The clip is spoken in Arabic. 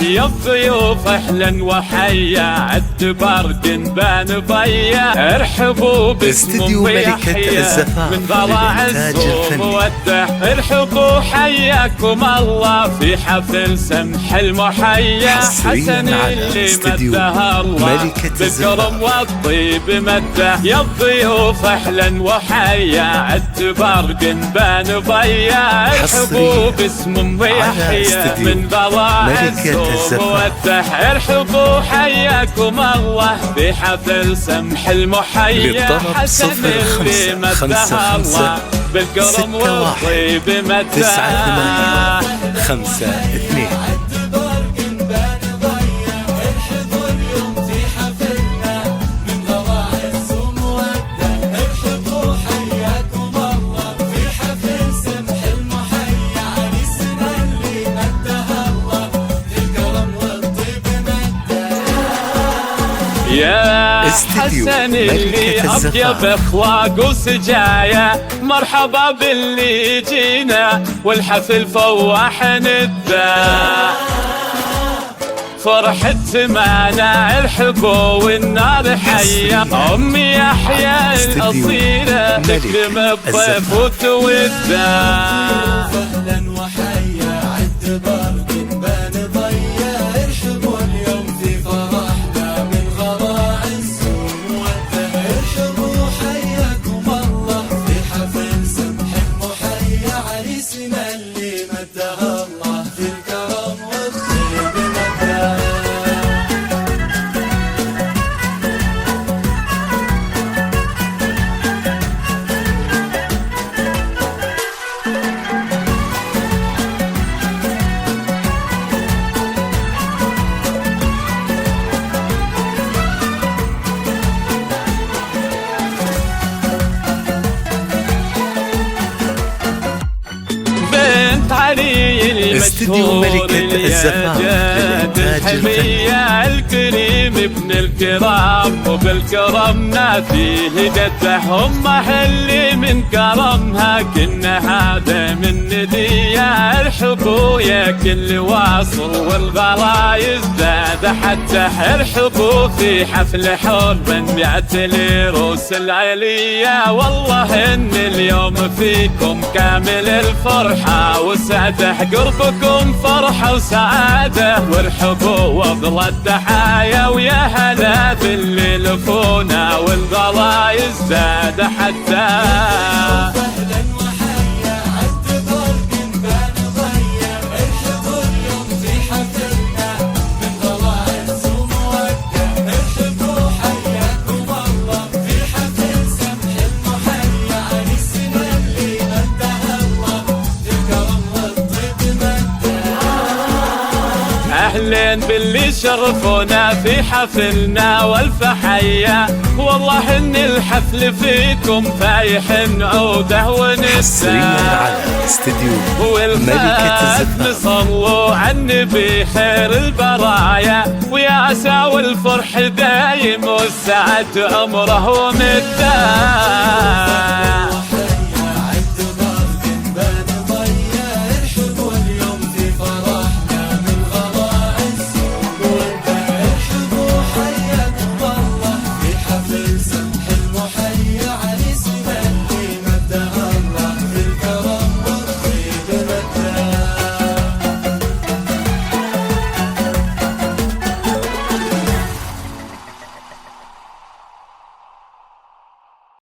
يا الضيوف اهلا وحيا عد برق بان ضيا ارحبوا باسم يحيى من ضلع الزوم وده ارحبوا حياكم الله في حفل سمح المحيا حسن اللي مده الله بالكرم والطيب مده يا الضيوف اهلا وحيا عد برق بان ضيا ارحبوا باسم يحيى من ضلع الزوم وده ارحبوا حياكم الله في حفل سمح المحيا حسن اللي مده الله بالكرم والطيب مده 985 يا حسن اللي أطيب أخلاق وسجايا مرحبا باللي جينا والحفل فواح نداه فرحة معنا الحبو والنار حية أمي يحيى الأصيلة تكرم الضيف وتوداه أهلا وحيا عد برق بان ضيا ارحبوا اليوم في فرحنا من غراء الزوم وده ارحبوا حياكم الله في حفل سمح المحيا عريسنا اللي مده الله في الكرم والطيب مده علي المشهور الياجاد الحمية الكريم ابن الكرام وبالكرمنا فيه جده هم اللي من كرمها كنا هذا من ندية ارحبوا يا كل واصل والغلايز زاد حتى ارحبوا في حفل حب مئة لروس العليا والله ان اليوم فيكم كامل الفرحة وسعده قربكم فرحة وسعادة وارحبوا وافضل التحايا ويا هلا باللي لفونا والغلايز زاد حتى أهلين باللي شرفونا في حفلنا والف حيا والله إن الحفل فيكم فايح عوده ونسا والفات صلوا على النبي خير البرايا ويا عسى والفرح دايم والسعد عمره ومداه